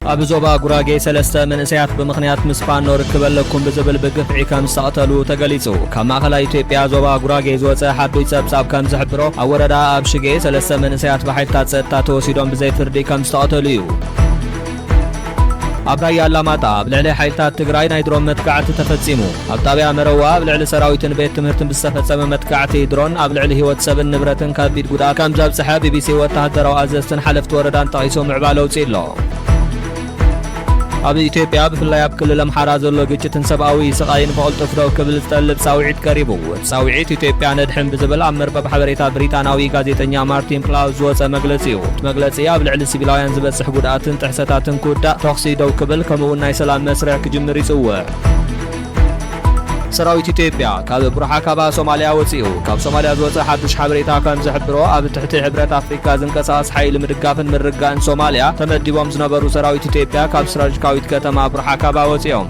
أبزوبا غوراغي سلسة من إسيات بمخنيات مسفانو ركبلكم بزبل بقفعي كم سقطلو تقليصو كما خلا إثيوبيا زوبا غوراغي زوصة حدو يسبساب كم زحبرو أوردا أبشيغي سلسة من إسيات بحيلتات ستا توسيدون بزي فردي كم سقطلو أبراي اللاماتا بلعلي حيلتات تقراي نايدرون متكعت تفتصيمو أبطابيا مروا بلعلي سراويتن بيت تمهرتن بستفتصم متكعتي درون أبلعلي هيوت سبن نبرتن كابيد قدا كم زاب سحاب بي سي وتهدرو أزستن حلفت وردان تغيسو معبالو تسيلو أبي إثيوبيا بفلاي بكل الأمحار زلو جيتشتن سبعوي سقاين فقل تفرو كبل تلب ساوعيت كاريبو ساوعيت إثيوبيا ندحن بزبل عمر بحبريتا بريطاناوي غازيتنيا مارتين بلاوز وصا مغلصيو مغلصيا بلعل سيفيلاويان زبصح غداتن تحساتاتن كودا توخسي دو كبل كمون ناي سلام مسرع كجمر يصور سراويت إثيوبيا كاب بروحا كابا صوماليا وصيو كاب صوماليا زوصا حدش حبريتا كان زحبرو أب تحت حبرت أفريقيا زنقصاص حيل مرقافن مرقان صوماليا تمديبوم زنبرو سراويت إثيوبيا كاب سراجكاويت كتما بروحا كابا وصيوم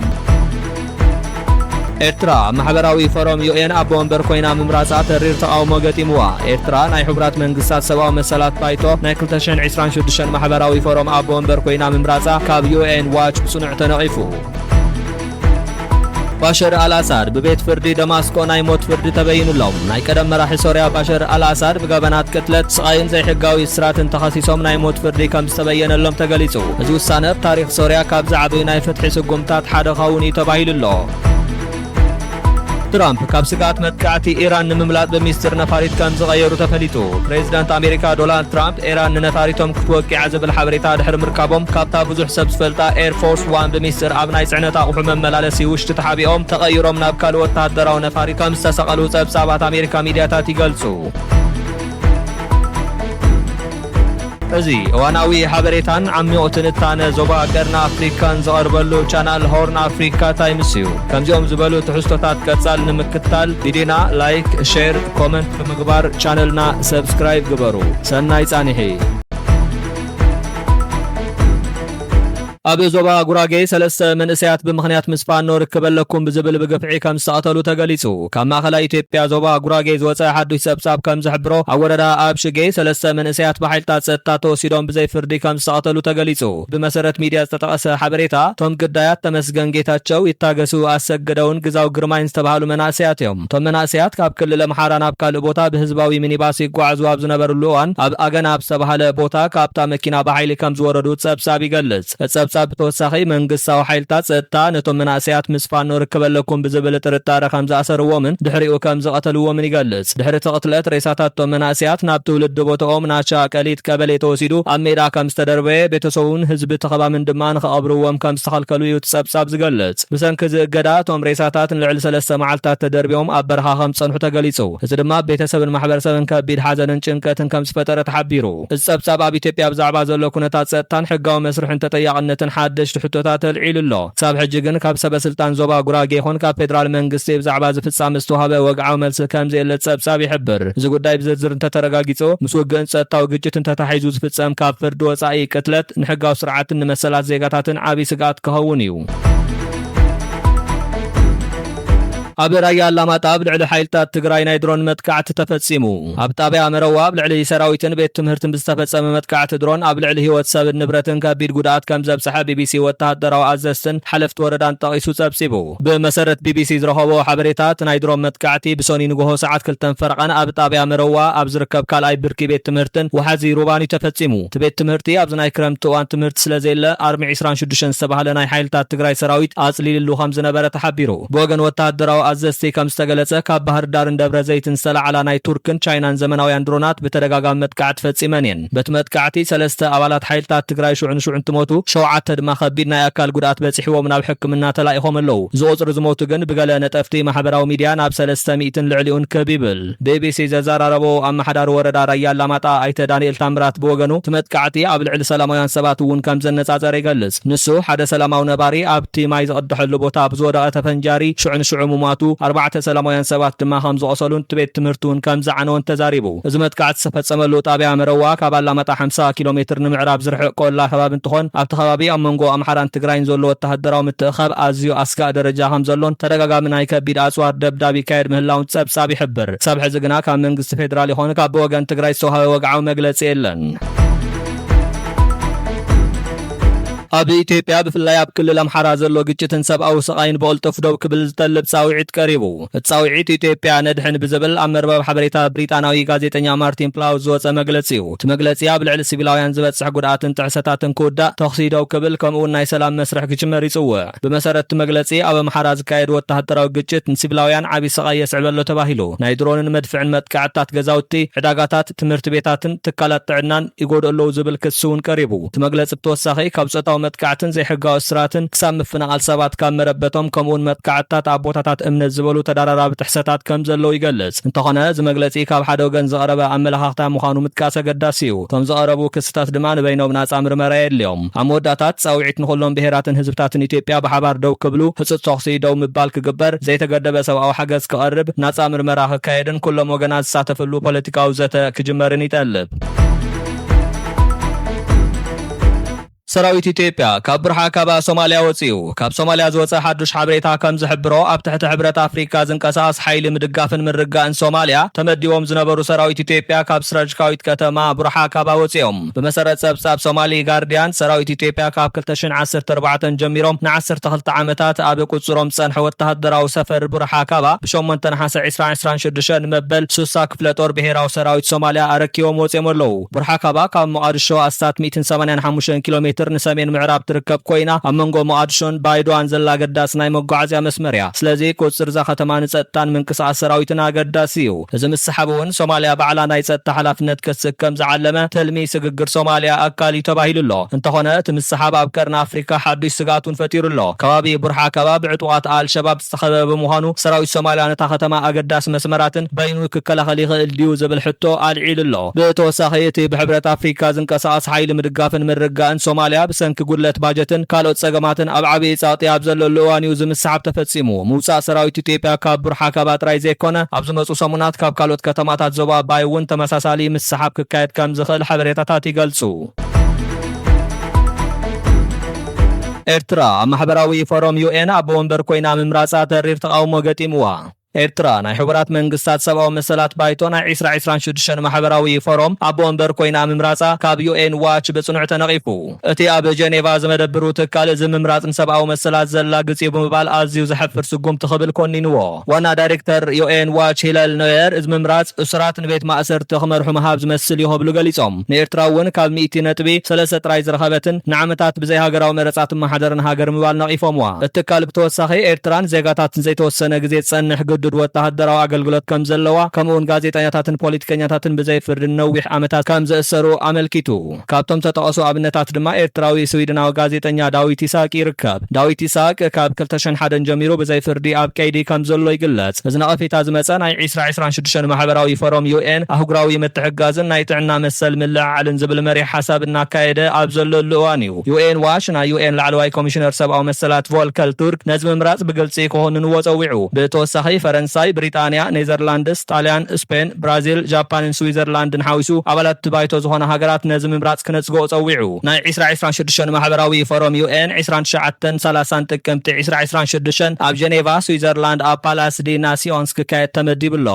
ኤርትራ ማህበራዊ ፎረም ዩኤን አብ ወንበር ኮይና ምምራጻ ተሪር ተቃውሞ ገጢምዋ ኤርትራ ናይ ሕብራት መንግስታት ሰብአዊ መሰላት ባይቶ ናይ 2026 ማህበራዊ ፎረም አብ ወንበር ኮይና ምምራጻ ካብ ዩኤን ዋች ብጽኑዕ ተነቂፉ ባሻር አልአሳድ በቤት ፍርዲ ደማስቆ ናይ ሞት ፍርዲ ተበይኑሎም ናይ ቀደም መራሒ ሶሪያ ባሻር አልአሳድ በጋበናት ቅትለት ስቃይን ዘይሕጋዊ እስራትን ተኸሲሶም ናይ ሞት ፍርዲ ከም ዝተበየነሎም ተገሊጹ እዚ ውሳነ ታሪኽ ሶሪያ ካብ ዝዓበዩ ናይ ፍትሒ ስጉምታት ሓደ ኸውን ተባሂሉሎ ትራምፕ ካብ ስጋት መጥቃዕቲ ኢራን ንምምላጥ በሚስጥር ነፋሪት ከም ዝቀየሩ ተፈሊጡ ፕሬዝዳንት አሜሪካ ዶናልድ ትራምፕ ኢራን ነፋሪቶም ክትወቂዕ ዝብል ሓበሬታ ድሕሪ ምርካቦም ካብታ ብዙሕ ሰብ ዝፈልጣ ኤር ፎርስ 1 በሚስጥር ኣብ ናይ ጽዕነት ኣቑሑ መመላለሲ ውሽጢ ተሓቢኦም ተቐይሮም ናብ ካልእ ወታደራዊ ነፋሪት ከም ዝተሰቐሉ ጸብጻባት አሜሪካ ሚድያታት ይገልጹ እዚ ዋናዊ ሓበሬታን ዓሚቕ ትንታነ ዞባ ቀርና ኣፍሪካን ዝቐርበሉ ቻናል ሆርን አፍሪካ ታይምስ እዩ ከምዚኦም ዝበሉ ትሕዝቶታት ቀጻል ንምክትታል ቪዲዮና ላይክ ሼር ኮመንት ብምግባር ቻነልና ሰብስክራይብ ግበሩ ሰናይ ጻኒሒ أبي زوبا غوراغي سلسة من إسيات بمخنيات مسفانو ركبلكم بزبل بقفعي كم سقطلو تقليصو كما خلا إثيوبيا زوبا غوراغي زوصا حدو يسبساب كم زحبرو أوردا أبشيغي سلسة من إسيات بحيلتات ستاتو سيدون بزي فردي كم سقطلو تقليصو بمسارة ميديا تتقاس حبريتا توم قدايات تمسغن جيتاتشو يتاقسو أسجدون قزاو قرماين استبهالو مناسياتهم توم مناسيات كاب كل لمحاران أبكال بوتا بهزباوي منيباسي قوعزو أبزنبر اللوان أب أغن أبسبهال بوتا كابتا مكينا بحيلي كم زوردو تسبسابي قلز بتوسخي منقصاو حيلتات ستا نتوم مناسيات مسفانو ركبلكم بزبل ترتار خمزة أسروا من دحريو كم زقتلوا من يقلص دحري تقتلت ريساتات توم مناسيات نابتو للدبوتهم ناشا كليت كبلي توسيدو أميرا كم استدربي بتسوون حزب تخبا من دمان خابروهم كم استخلكلو يتسبساب زقلص بسنكز قدا توم ريساتات نلعل سلسة معلتات تدربيهم أبرها خمسان حتى قليصو هزدما بيتسب المحبر سبن كبير حزن چنكتن كم سفترة حبيرو السبساب أبي تبيا بزعبا زلو كنتات ستان حقاو مسرح انت تياغنتن حدش تحتوتات العيللو صاب حجيغن كاب سب سلطان زوبا غوراغي يخون كاب فدرال منغستي بزعبا زفصام استوهبه وقعو ملس كم زي لتصبصاب يحبر زي غداي بزرزر انت ترغاغيصو مسوغن صتاو ግጭት እንተ ተሓይዙ ዝፍጸም ካብ ፍርድ ወጻኢ ቅትለት ንሕጋው ስርዓትን ንመሰላት ዜጋታትን ዓቢ ስጋት ክኸውን እዩ أبراي اللاماتا بلعل حيلتات تقراي نايدرون متكعت تفتصيمو أبطابيا مروا بلعل سراويتن بيت تمهرتن بستفتصم متكعت درون أبلعل هيوت ساب النبرتن كبير قدات كم زب سحاب BBC وتهدروا عزستن حلفت وردان تقيسو سبسيبو بمسارة BBC زرهوو حبريتات نايدرون متكعتي بسوني نقوهو ساعات كلتن فرقان أبطابيا مروا أبزركب كالاي بركي بيت تمهرتن وحازي روباني تفتصيمو تبيت تمهرتي أبزناي كرمتو وان تمهرت سلازيلا أرمي عسران شدشن سبحالناي حيلتات تقراي سراويت أصلي للو خمز نبرة حبيرو بوغن وتهدروا أزستي كم استقلت كاب بحر دار دبر زيت سلا على ناي تركن تشاينان زمناويان درونات بترغاغام متكعت فصيمانين بتمتكعتي ثلاثه ابالات حيلتات تግራይ شعن تموتو شوعت دما خبينا ياكل غدات بصحيوم ناب حكمنا تلايهم لو زوصر زموتو گن بغله نطفتي محبراو ميديا ناب 300 لعليون كبيبل BBC ززاراربو ام حدار وردا رايا لاماطا ايت دانيال تامرات بوغنو تمتكعتي ابلعل سلاماويان سبات ون كم زنጻጸር ይገልጽ ንሱ ሓደ ሰላማው ነባሪ ኣብቲ ማይ ዝቀድሐሉ ቦታ ብዝወደቀ ተፈንጃሪ ሽዑ ሙማቱ أربعة سلامويان سبات دما خمسة أصلون تبيت تمرتون كم زعنون تزاريبو إذا متكعت سفتسملو طابع مروا كابالا متا 50 كيلومتر نمعراب زرح كل خباب انتخون أبت خبابي أمنجو أمحران تجراين زلوا التهدروا متأخر أزيو أسكا درجة هم زلون ترجع من هيك بيد أسوار دبدابي كاير مهلاون سب سابي حبر سب حزقنا كم من قصة فدرالي هون كابوغان تجراي سوها وقعوا مجلس إلن ኣብ ኢትዮጵያ ብፍላይ ኣብ ክልል ኣምሓራ ዘሎ ግጭትን ሰብኣዊ ስቃይን ብቕልጡፍ ደው ክብል ዝጠልብ ጻውዒት ቀሪቡ። እቲ ጻውዒት ኢትዮጵያ ነድሕን ብዝብል ኣብ መርበብ ሓበሬታ ብሪጣናዊ ጋዜጠኛ ማርቲን ፕላውዝ ዝወፀ መግለፂ እዩ። እቲ መግለፂ ኣብ ልዕሊ ሲቪላውያን ዝበፅሕ ጉድኣትን ጥዕሰታትን ክውዳእ ተኽሲ ደው ክብል ከምኡውን ናይ ሰላም መስርሕ ክጅመር ይጽውዕ። ብመሰረት እቲ መግለፂ ኣብ ኣምሓራ ዝካየድ ወተሃደራዊ ግጭት ንሲቪላውያን ዓብዪ ስቃይ የስዕበሎ ተባሂሉ ናይ ድሮንን መድፍዕን መጥቃዕትታት ገዛውቲ፣ ዕዳጋታት፣ ትምህርቲ ቤታትን ትካላት ጥዕናን ይጎድኡ ዝብል ክስ እውን ቀሪቡ። እቲ መግለፂ ብተወሳኺ ካብ ፆታዊ መጥቃዕትን ዘይሕጋዊ እስራትን ክሳብ ምፍንቓል ሰባት ካብ መረበቶም ከምኡውን መጥቃዕትታት ኣብ ቦታታት እምነት ዝበሉ ተደራራቢ ጥሕሰታት ከም ዘለዉ ይገልጽ። እንተኾነ እዚ መግለፂ ካብ ሓደ ወገን ዝቐረበ ኣመለኻኽታ ምዃኑ ምጥቃስ ኣገዳሲ እዩ። እቶም ዝቐረቡ ክስታት ድማ ንበይኖም ናፃ ምርመራ የድልዮም። ኣብ መወዳእታት ጻውዒት ንኹሎም ብሄራትን ህዝብታትን ኢትዮጵያ ብሓባር ደው ክብሉ፣ ህፁፅ ተኽሲ ደው ምባል ክግበር፣ ዘይተገደበ ሰብኣዊ ሓገዝ ክቐርብ፣ ናፃ ምርመራ ክካየድን ኩሎም ወገናት ዝሳተፍሉ ፖለቲካዊ ዘተ ክጅመርን ይጠልብ። ሰራዊት ኢትዮጵያ ካብ ብርሃ ካባ ሶማልያ ወፂኡ። ካብ ሶማልያ ዝወፀ ሓዱሽ ሓበሬታ ከም ዝሕብሮ ኣብ ትሕቲ ሕብረት ኣፍሪካ ዝንቀሳቐስ ሓይሊ ምድጋፍን ምርጋእን ሶማልያ ተመዲቦም ዝነበሩ ሰራዊት ኢትዮጵያ ካብ ስትራቴጂካዊት ከተማ ብርሃ ካባ ወፂኦም። ብመሰረት ጸብጻብ ሶማሊ ጋርዲያን ሰራዊት ኢትዮጵያ ካብ 2014 ጀሚሮም ን12 ዓመታት ኣብ ቁጽሮም ዝጸንሐ ወተሃደራዊ ሰፈር ብርሃ ካባ ብ8 ነሓሰ 2026 ንመበል 60 ክፍለ ጦር ብሄራዊ ሰራዊት ሶማልያ ኣረኪቦም ወፂኦም ኣለዉ። ብርሃ ካባ ካብ ሞቃዲሾ ኣስታት 185 ኪሎ ሜትር ንሰሜን ምዕራብ ትርከብ ኮይና ኣብ መንጎ ሞቃዲሾን ባይዶዋን ዘላ ገዳስ ናይ መጓዓዝያ መስመር እያ። ስለዚ ቁፅር እዛ ከተማ ንጸጥታን ምንቅስቓስ ሰራዊትን ኣገዳሲ እዩ። እዚ ምስሓብ እውን ሶማልያ ባዕላ ናይ ጸጥታ ሓላፍነት ክትስከም ዝዓለመ ተልሚ ስግግር ሶማልያ ኣካል እዩ ተባሂሉ ኣሎ። እንተኾነ እቲ ምስሓብ ኣብ ቀርኒ ኣፍሪካ ሓዱሽ ስጋቱን ፈጢሩ ኣሎ። ከባቢ ቡርሓ ካባ ብዕጡቓት ኣልሸባብ ዝተኸበበ ብምዃኑ ሰራዊት ሶማልያ ነታ ከተማ ኣገዳሲ መስመራትን በይኑ ክከላኸል ይኽእል ድዩ ዝብል ሕቶ ኣልዒሉ ኣሎ። ብተወሳኺ እቲ ብሕብረት ኣፍሪካ ዝንቀሳቐስ ሓይሊ ምድጋፍን ምርጋእን ሶማልያ ብሰንኪ ጉድለት ባጀትን ካልኦት ጸገማትን ኣብ ዓብዪ ጻቕጢ ኣብ ዘለሉ እዋን እዩ ዝምስሓብ ተፈጺሙ። ምውፃእ ሰራዊት ኢትዮጵያ ካብ ብርሃ ካባ ጥራይ ዘይኮነ ኣብ ዝመፁ ሰሙናት ካብ ካልኦት ከተማታት ዞባ ኣባይ እውን ተመሳሳሊ ምስሓብ ክካየድ ከም ዝኽእል ሓበሬታታት ይገልጹ። ኤርትራ ኣብ ማሕበራዊ ፎረም ዩኤን ኣብ ወንበር ኮይና ምምራፃ ተሪር ተቃውሞ ገጢምዋ። ኤርትራ ናይ ሕቡራት መንግስታት ሰብኣዊ መሰላት ባይቶ ናይ 2026 ማሕበራዊ ፎረም ኣብ ወንበር ኮይና ምምራፃ ካብ ዩኤን ዋች ብጽኑዕ ተነቒፉ። እቲ ኣብ ጀኔቫ ዝመደብሩ ትካል እዚ ምምራፅ ንሰብኣዊ መሰላት ዘላ ግጽ ብምባል ኣዝዩ ዘሕፍር ስጉምቲ ክብል ኮኒንዎ። ዋና ዳይሬክተር ዩኤን ዋች ሂለል ኖየር እዚ ምምራፅ እስራት ንቤት ማእሰርቲ ክመርሑ መሃብ ዝመስል እዩ ክብሉ ገሊፆም። ንኤርትራ እውን ካብ 100.3 ጥራይ ዝረኸበትን ንዓመታት ብዘይ ሃገራዊ መረፃት ማሕደርን ሃገር ምባል ነቒፎምዋ። እቲ ትካል ብተወሳኺ ኤርትራን ዜጋታትን ዘይተወሰነ ግዜ ዝጸንሕ ግድድ ወተሃደራዊ ኣገልግሎት ከም ዘለዋ ከምኡውን ጋዜጠኛታትን ፖለቲከኛታትን ብዘይ ፍርዲ ነዊሕ ዓመታት ከም ዘእሰሩ ኣመልኪቱ። ካብቶም ተጠቐሱ ኣብነታት ድማ ኤርትራዊ ስዊድናዊ ጋዜጠኛ ዳዊት ይስሐቅ ይርከብ። ዳዊት ይስሐቅ ካብ 2001 ጀሚሩ ብዘይ ፍርዲ ኣብ ቀይዲ ከም ዘሎ ይግለጽ። እዚ ነቐፌታ ዝመፀ ናይ 2026 ማሕበራዊ ፎረም ዩኤን ኣህጉራዊ ምትሕግጋዝን ናይ ጥዕና መሰል ምልዕዓልን ዝብል መሪሕ ሓሳብ እናካየደ ኣብ ዘለሉ እዋን እዩ። ዩኤን ዋች ናይ ዩኤን ላዕለዋይ ኮሚሽነር ሰብኣዊ መሰላት ቮልከር ቱርክ ነዚ ምምራፅ ብግልፂ ክኾንንዎ ፀዊዑ። ብተወሳኺ ፈረንሳይ፣ ብሪጣንያ፣ ኔዘርላንድስ፣ ጣልያን፣ ስፔን፣ ብራዚል፣ ጃፓንን ስዊዘርላንድን ሓዊሱ ኣባላት ባይቶ ዝኾነ ሃገራት ነዚ ምምራፅ ክነጽግኦ ፀዊዑ። ናይ 2026 ማሕበራዊ ፎረም ዩኤን 29-30 ጥቅምቲ 2026 ኣብ ጀኔቫ ስዊዘርላንድ ኣብ ፓላስ ዲ ናሲዮንስ ክካየድ ተመዲብሎ።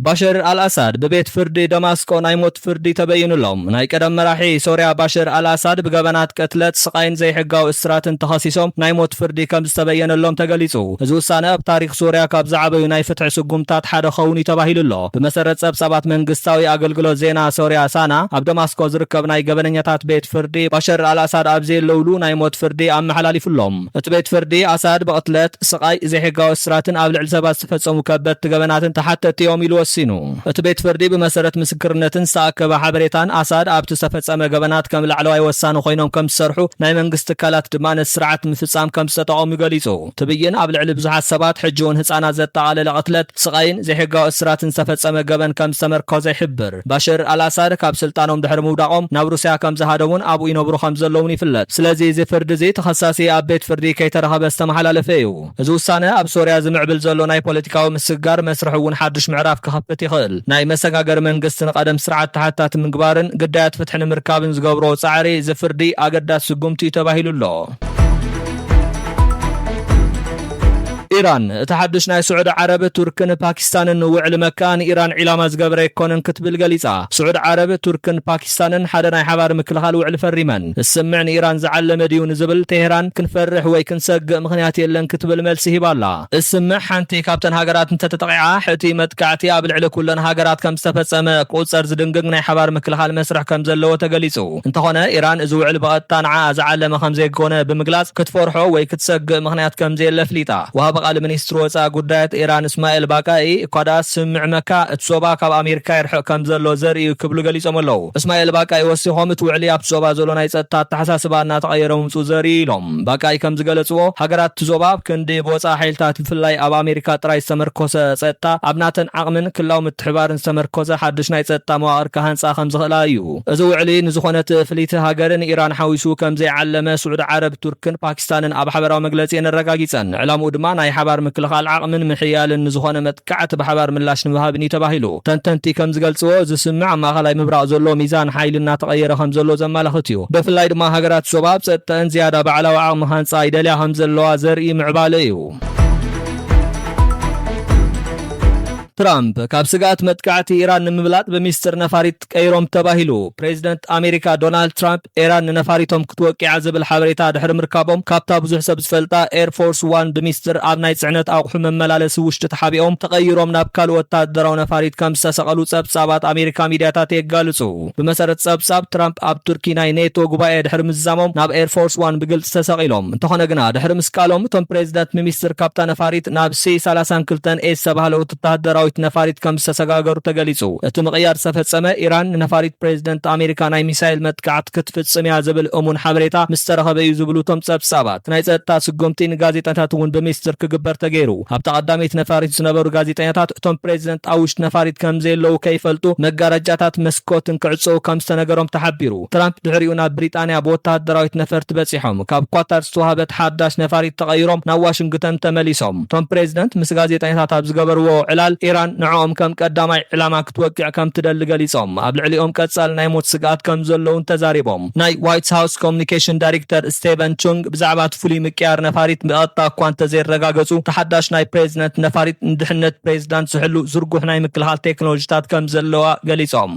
ባሽር አልአሳድ በቤት ፍርድ ደማስቆ ናይ ሞት ፍርዲ ተበይኑሎም። ናይ ቀደም መራሒ ሶርያ ባሽር አልአሳድ ብገበናት ቅትለት ስቃይን ዘይሕጋዊ እስራትን ተኸሲሶም ናይ ሞት ፍርዲ ከም ዝተበየነሎም ተገሊጹ። እዚ ውሳነ ኣብ ታሪክ ሶርያ ካብ ዝዓበዩ ናይ ፍትሒ ስጉምታት ሓደ ኸውን ተባሂሉሎ። ብመሰረት ጸብጻባት መንግስታዊ ኣገልግሎት ዜና ሶርያ ሳና ኣብ ደማስቆ ዝርከብ ናይ ገበነኛታት ቤት ፍርዲ ባሽር አልአሳድ ኣብ ዘየለውሉ ናይ ሞት ፍርዲ ኣመሓላሊፉሎም። እቲ ቤት ፍርዲ አሳድ ብቅትለት ስቃይ ዘይሕጋዊ እስራትን ኣብ ልዕሊ ሰባት ዝተፈጸሙ ከበድቲ ገበናትን ተሓተት እዮም ኢሉ ሲኑ እቲ ቤት ፍርዲ ብመሰረት ምስክርነትን ዝተኣከበ ሓበሬታን አሳድ ኣብቲ ዝተፈጸመ ገበናት ከም ላዕለዋይ ወሳኒ ኮይኖም ከም ዝሰርሑ ናይ መንግስቲ ትካላት ድማ ነቲ ስርዓት ምፍጻም ከም ዝተጠቐሙ ገሊጹ። ትብይን ኣብ ልዕሊ ብዙሓት ሰባት ሕጂ እውን ህፃናት ዘጠቓለለ ቅትለት ስቃይን ዘይሕጋዊ እስራትን ዝተፈጸመ ገበን ከም ዝተመርኮዘ ይሕብር። ባሽር አልአሳድ ካብ ስልጣኖም ድሕሪ ምውዳቖም ናብ ሩስያ ከም ዝሃደውን ኣብኡ ይነብሩ ከም ዘለውን ይፍለጥ። ስለዚ እዚ ፍርዲ እዚ ተኸሳሲ ኣብ ቤት ፍርዲ ከይተረኸበ ዝተመሓላለፈ እዩ። እዚ ውሳነ ኣብ ሶርያ ዝምዕብል ዘሎ ናይ ፖለቲካዊ ምስጋር መስርሕ እውን ሓድሽ ምዕራፍ ክኸፍት ይኽእል። ናይ መሰጋገር መንግስቲ ንቀደም ስርዓት ተሓታቲ ምግባርን ግዳያት ፍትሒ ንምርካብን ዝገብሮ ጻዕሪ ዝፍርዲ ኣገዳሲ ስጉምቲ ተባሂሉሎ። ኢራን ተሐድሽ ናይ ስዑድ ዓረብ ቱርክን ፓኪስታንን ውዕል መካን ኢራን ዒላማ ዝገበረ ይኮነን ክትብል ገሊጻ ስዑድ ዓረብ ቱርክን ፓኪስታንን ሓደ ናይ ሓባር ምክልኻል ውዕል ፈሪመን እስምዕ ንኢራን ዝዓለመ ድዩ ንዝብል ቴህራን ክንፈርሕ ወይ ክንሰግእ ምኽንያት የለን ክትብል መልሲ ሂባላ እስምዕ ሓንቲ ካብተን ሃገራት እንተተጠቂዓ ሕቲ መጥቃዕቲ ኣብ ልዕሊ ኩለን ሃገራት ከም ዝተፈጸመ ቁፅር ዝድንግግ ናይ ሓባር ምክልኻል መስርሕ ከም ዘለዎ ተገሊጹ እንተኾነ ኢራን እዚ ውዕል ብቐጥታ ንዓ ዝዓለመ ከም ዘይኮነ ብምግላጽ ክትፈርሖ ወይ ክትሰግእ ምኽንያት ከም ዘየለ ፍሊጣ ወሃብ ቃል ሚኒስትር ወፃኢ ጉዳያት ኢራን እስማኤል ባቃኢ እኳዳ ስምዕ መካ እትሶባ ካብ ኣሜሪካ ይርሕቕ ከም ዘሎ ዘርኢ ክብሉ ገሊጾም ኣለዉ እስማኤል ባቃኢ ወሲኾም እቲ ውዕሊ ኣብ ዞባ ዘሎ ናይ ጸጥታ ኣተሓሳስባ እናተቐየረ ምምፁ ዘርኢ ኢሎም ባቃኢ ከም ዝገለጽዎ ሃገራት ዞባ ክንዲ ብወፃኢ ሓይልታት ብፍላይ ኣብ ኣሜሪካ ጥራይ ዝተመርኮሰ ጸጥታ ኣብ ናተን ዓቕምን ክላው ምትሕባርን ዝተመርኮሰ ሓድሽ ናይ ጸጥታ መዋቕር ካሃንፃ ከም ዝኽእላ እዩ እዚ ውዕሊ ንዝኾነት ፍሊት ሃገርን ኢራን ሓዊሱ ከም ዘይዓለመ ስዑድ ዓረብ ቱርክን ፓኪስታንን ኣብ ሓበራዊ መግለጺ ነረጋጊጸን ዕላምኡ ድማ ናይ ሓባር ምክልኻል ዓቕምን ምሕያልን ንዝኾነ መጥቃዕቲ ብሓባር ምላሽ ንምሃብኒ ተባሂሉ ተንተንቲ ከም ዝገልጽዎ ዝስምዕ ኣብ ማእኸላይ ምብራቕ ዘሎ ሚዛን ሓይሊ እናተቐየረ ከም ዘሎ ዘመላኽት እዩ ብፍላይ ድማ ሃገራት ዞባ ጸጥተአን ዝያዳ ባዕላዊ ዓቕሚ ሃንፃ ይደልያ ከም ዘለዋ ዘርኢ ምዕባለ እዩ ትራምፕ ካብ ስጋት መጥቃዕቲ ኢራን ንምብላጥ በሚስጥር ነፋሪት ቀይሮም ተባሂሉ ፕሬዚደንት ኣሜሪካ ዶናልድ ትራምፕ ኢራን ነፋሪቶም ክትወቂዓ ዝብል ሓበሬታ ድሕሪ ምርካቦም ካብታ ብዙሕ ሰብ ዝፈልጣ ኤርፎርስ 1 በሚስጥር ኣብ ናይ ጽዕነት ኣቑሑ መመላለሲ ውሽጢ ተሓቢኦም ተቐይሮም ናብ ካልእ ወታደራዊ ነፋሪት ከም ዝተሰቐሉ ጸብጻባት ኣሜሪካ ሚድያታት የጋልጹ ብመሰረት ጸብጻብ ትራምፕ ኣብ ቱርኪ ናይ ኔቶ ጉባኤ ድሕሪ ምዛሞም ናብ ኤርፎርስ 1 ብግልጽ ተሰቒሎም እንተኾነ ግና ድሕሪ ምስቃሎም እቶም ፕሬዚደንት ሚኒስትር ካብታ ነፋሪት ናብ C32 ኤስ ዝተባህለ ወታደራዊ ነፋሪት ከም ዝተሰጋገሩ ተገሊጹ እቲ ምቕያር ዝተፈጸመ ኢራን ነፋሪት ፕሬዚደንት ኣሜሪካ ናይ ሚሳይል መጥቃዕቲ ክትፍጽም እያ ዝብል እሙን ሓበሬታ ምስ ተረኸበ እዩ ዝብሉ እቶም ጸብጻባት ናይ ጸጥታ ስጉምቲ ንጋዜጠኛታት እውን ብምስጢር ክግበር ተገይሩ ኣብ ተቐዳሚት ነፋሪት ዝነበሩ ጋዜጠኛታት እቶም ፕሬዚደንት ኣብ ውሽጢ ነፋሪት ከም ዘየለዉ ከይፈልጡ መጋረጃታት መስኮትን ክዕጽው ከም ዝተነገሮም ተሓቢሩ ትራምፕ ድሕሪኡ ናብ ብሪጣንያ ብወታደራዊት ነፈርቲ በፂሖም ካብ ኳታር ዝተዋህበት ሓዳሽ ነፋሪት ተቐይሮም ናብ ዋሽንግተን ተመሊሶም እቶም ፕሬዚደንት ምስ ጋዜጠኛታት ኣብ ዝገበርዎ ዕላል ኢራን ንዕኦም ከም ቀዳማይ ዕላማ ክትወቂዕ ከም ትደሊ ገሊጾም ኣብ ልዕሊኦም ቀጻል ናይ ሞት ስጋት ከም ዘለውን ተዛሪቦም ናይ ዋይት ሃውስ ኮሙኒኬሽን ዳይሬክተር ስቴቨን ቹንግ ብዛዕባ ፍሉይ ምቅያር ነፋሪት ብቐጥታ እኳ እንተዘይረጋገጹ ተሓዳሽ ናይ ፕሬዚደንት ነፋሪት ንድሕነት ፕሬዚዳንት ዝሕሉ ዝርጉሕ ናይ ምክልኻል ቴክኖሎጂታት ከም ዘለዋ ገሊጾም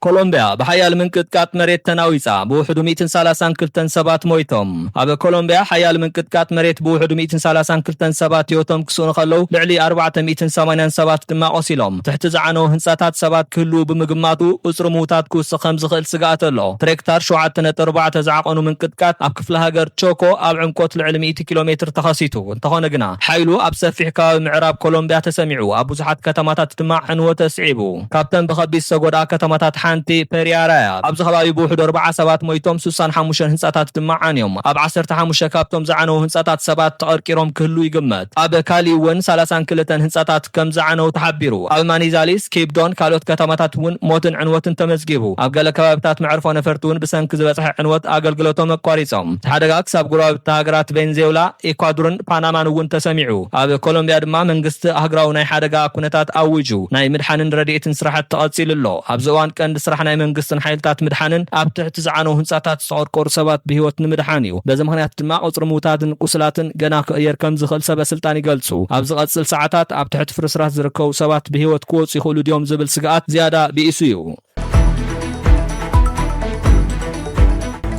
ኮሎምቢያ በሓያል ምንቅጥቃጥ መሬት ተናዊጻ ብውሕዱ 132 ሰባት ሞይቶም ኣብ ኮሎምቢያ ሓያል ምንቅጥቃጥ መሬት ብውሕዱ 132 ሰባት ህይወቶም ክስኡኑ ከለዉ ልዕሊ 480 ሰባት ድማ ቆሲሎም ትሕቲ ዝዓነው ህንጻታት ሰባት ክህልው ብምግማቱ ቁጽሪ ምዉታት ክውስኽ ከም ዝኽእል ስጋኣት ኣሎ ትሬክታር 7.4 ዝዓቐኑ ምንቅጥቃጥ ኣብ ክፍለ ሃገር ቾኮ ኣብ ዕምቆት ልዕሊ 100 ኪሎ ሜትር ተኸሲቱ እንተኾነ ግና ሓይሉ ኣብ ሰፊሕ ከባቢ ምዕራብ ኮሎምቢያ ተሰሚዑ ኣብ ብዙሓት ከተማታት ድማ ዕንወት ተስዒቡ ካብተን ብኸቢድ ሰጎዳ ከተማታት ሓንቲ ፔሪያራያ ኣብዚ ከባቢ ብውሕዱ 4 ሰባት ሞይቶም 65 ህንጻታት ድማ ዓንዮም ኣብ 15 ካብቶም ዝዓነው ህንጻታት ሰባት ተቐርቂሮም ክህሉ ይግመት ኣብ ካሊ እውን 32 ህንጻታት ከም ዝዓነው ተሓቢሩ ኣብ ማኒዛሊስ ኬፕዶን ካልኦት ከተማታት እውን ሞትን ዕንወትን ተመዝጊቡ ኣብ ገለ ከባቢታት መዕርፎ ነፈርቲ እውን ብሰንኪ ዝበፅሐ ዕንወት ኣገልግሎቶም ኣቋሪፆም ሓደጋ ክሳብ ጎረቤት ሃገራት ቬንዙዌላ ኢኳዶርን ፓናማን እውን ተሰሚዑ ኣብ ኮሎምቢያ ድማ መንግስቲ ሃገራዊ ናይ ሓደጋ ኩነታት ኣውጁ ናይ ምድሓንን ረድኤትን ስራሕቲ ተቐፂሉ ኣሎ ኣብዚ እዋን ቀንዲ ስራሕ ናይ መንግስትን ሓይልታት ምድሓንን ኣብ ትሕቲ ዝዓነው ህንጻታት ዝተቐርቀሩ ሰባት ብሂወት ንምድሓን እዩ በዚ ምኽንያት ድማ ቁጽሪ ምዉታትን ቁስላትን ገና ክቕየር ከም ዝኽእል ሰበስልጣን ይገልጹ ኣብ ዝቐጽል ሰዓታት ኣብ ትሕቲ ፍርስራስ ዝርከቡ ሰባት ብሂወት ክወፁ ይኽእሉ ድዮም ዝብል ስግኣት ዝያዳ ቢእሱ እዩ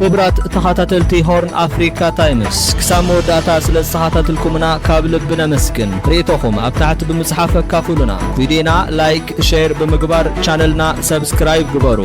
ክብራት ተኸታተልቲ ሆርን ኣፍሪካ ታይምስ ክሳብ መወዳእታ ስለ ዝተኸታተልኩምና ካብ ልቢ ነመስግን ርእቶኹም ኣብ ታሕቲ ብምጽሓፍ ኣካፍሉና ቪድዮና ላይክ ሼር ብምግባር ቻነልና ሰብስክራይብ ግበሩ